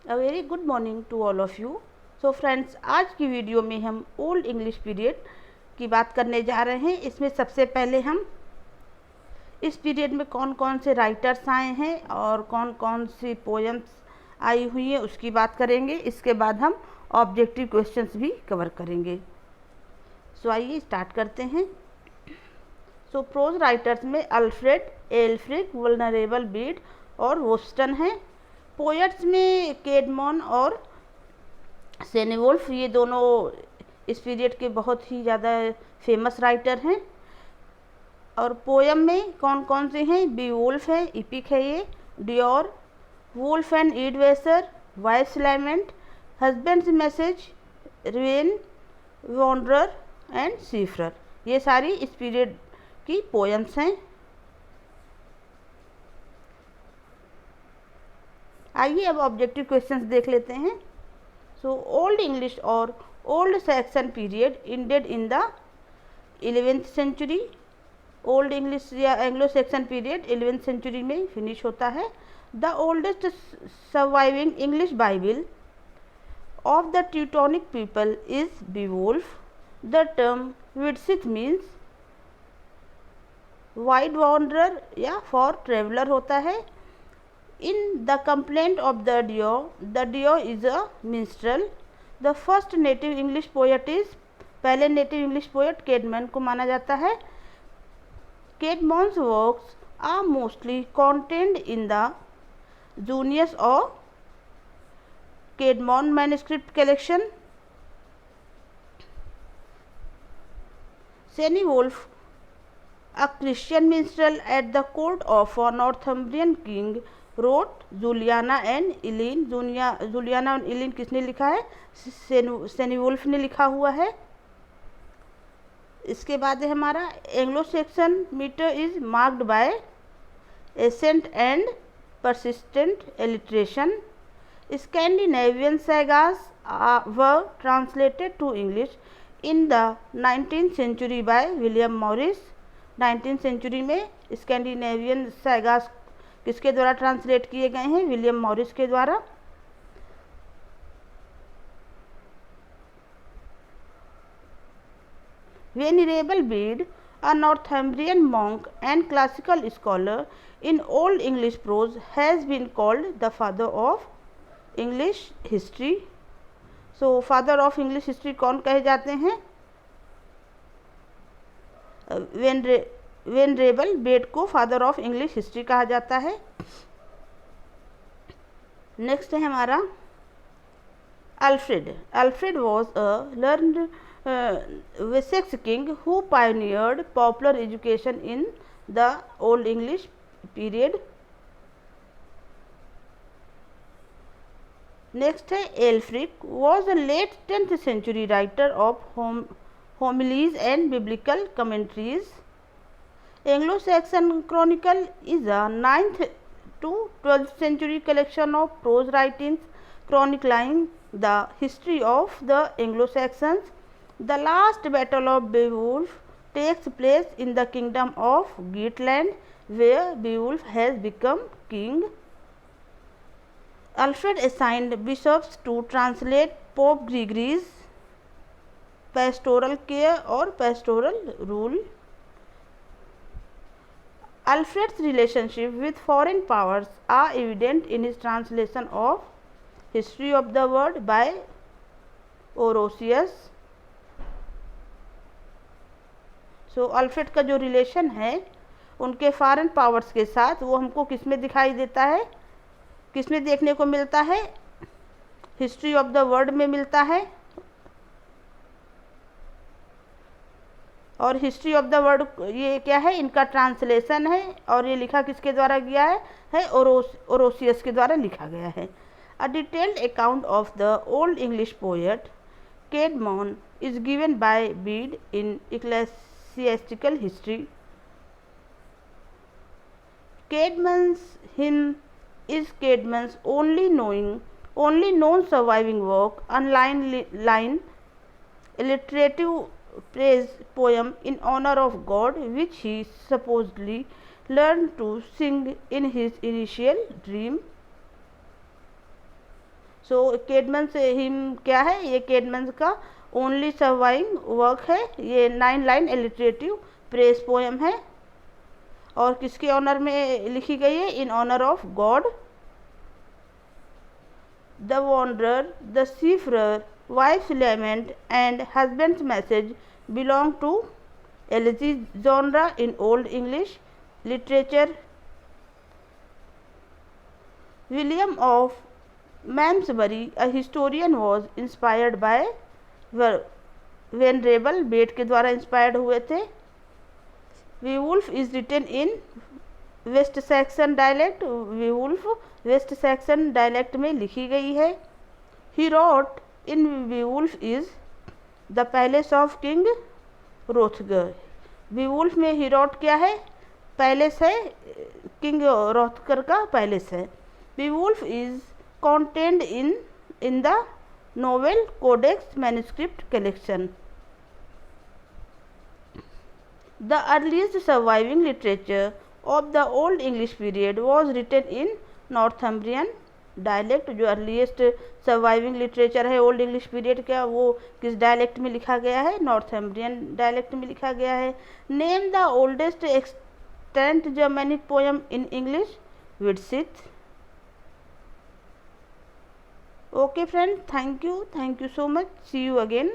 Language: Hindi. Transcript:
A very good morning to all of you. So friends, आज की वीडियो में हम ओल्ड इंग्लिश पीरियड की बात करने जा रहे हैं। इसमें सबसे पहले हम इस पीरियड में कौन कौन से राइटर्स आए हैं और कौन कौन सी पोएम्स आई हुई हैं उसकी बात करेंगे। इसके बाद हम ऑब्जेक्टिव क्वेश्चंस भी कवर करेंगे। सो आइए स्टार्ट करते हैं। सो प्रोज राइटर्स में अल्फ्रेड, एल्फ्रिक, वल्नरेबल बीड और वोस्टन हैं। पोएट्स में कैडमॉन और सेनेवोल्फ, ये दोनों इस पीरियड के बहुत ही ज़्यादा फेमस राइटर हैं। और पोएम में कौन कौन से हैं? बीवुल्फ है, इपिक है ये, Deor, Wulf and Eadwacer, Wife's Lament, Husband's Message, Ruin, Wanderer and Seafarer, ये सारी इस पीरियड की पोएम्स हैं। आइए अब ऑब्जेक्टिव क्वेश्चंस देख लेते हैं। सो ओल्ड इंग्लिश और Old Saxon period ended in the 11th century. Old English या Anglo Saxon period 11th century में फिनिश होता है। The oldest surviving English Bible of the Teutonic people is Beowulf. The term Widsith means wide wanderer या फॉर ट्रेवलर होता है। In the complaint of the Dio is a minstrel. The first native English poet is, पहले नेटिव इंग्लिश पोएट कैडमैन को माना जाता है। Caedmon's works are mostly contained in the Junius और Caedmon manuscript collection. Cynewulf, a Christian minstrel at the court of a Northumbrian king, wrote Juliana and Elene. Juliana और इलिन किसने लिखा है? सेनीवुल्फ ने लिखा हुआ है। इसके बाद है हमारा Anglo Saxon metre is marked by accent and persistent alliteration. Scandinavian sagas were translated to English in the 19th century by William Morris. 19th century में स्कैंडिनेवियन सैगास किसके द्वारा ट्रांसलेट किए गए हैं? विलियम मॉरिस के द्वारा। वेनिरेबल Beed, a Northumbrian monk and classical scholar in Old English prose, has been called the father of English history. So father of English history कौन कहे जाते हैं? वेनरेबल बेड को फादर ऑफ इंग्लिश हिस्ट्री कहा जाता है। नेक्स्ट है हमारा Alfred. Alfred was a learned Wessex king who pioneered popular education in the Old English period. Next है Aelfric, was a late 10th century writer of homilies and biblical commentaries. Anglo-Saxon Chronicle is a 9th to 12th century collection of prose writings chronicling the history of the Anglo-Saxons. The last battle of Beowulf takes place in the kingdom of Geatland, where Beowulf has become king. Alfred assigned bishops to translate Pope Gregory's pastoral care or pastoral rule. Alfred's relationship with foreign powers are evident in his translation of History of the World by Orosius. So Alfred का जो रिलेशन है उनके फॉरेन पावर्स के साथ, वो हमको किस में दिखाई देता है, किस में देखने को मिलता है? हिस्ट्री ऑफ द वर्ल्ड में मिलता है। और हिस्ट्री ऑफ द वर्ल्ड ये क्या है? इनका ट्रांसलेशन है। और ये लिखा किसके द्वारा गया है? ओरोसियस के द्वारा लिखा गया है। A detailed account of the Old English poet Caedmon is given by Bede in Ecclesiastical History. Caedmon's hymn is Caedmon's only known surviving work, line alliterative praise poem in honor of God, which he supposedly learned to sing in his initial dream. So Caedmon's hymn क्या है, ये कैडमन्स का ओनली सर्वाइविंग वर्क है। ये 9 लाइन एलिटरेटिव प्रेस पोएम है और किसके ऑनर में लिखी गई है, in honour of God. The Wanderer, the Seafarer, Wife's Lament and Husband's Message belong to elegy genre in Old English literature. William of Malmesbury a historian was inspired by Venerable Bede के द्वारा इंस्पायर्ड हुए थे। Beowulf is written in West Saxon dialect, Beowulf West Saxon dialect में लिखी गई है। Heorot in Beowulf is the palace of king Hrothgar, Beowulf में ही रॉट क्या है, पैलेस है, किंग रोथगर का पैलेस है। वीवुल्फ is contained in the novel codex manuscript collection. The earliest surviving literature of the Old English period was written in Northumbrian dialect। जो अर्लीस्ट सर्वाइविंग लिटरेचर है ओल्ड इंग्लिश पीरियड का, वो किस डायलेक्ट में लिखा गया है, नॉर्थम्ब्रियन डायलेक्ट में लिखा गया है। Name the oldest extant Germanic poem in English, Widsith. Okay friends, thank you so much, see you again.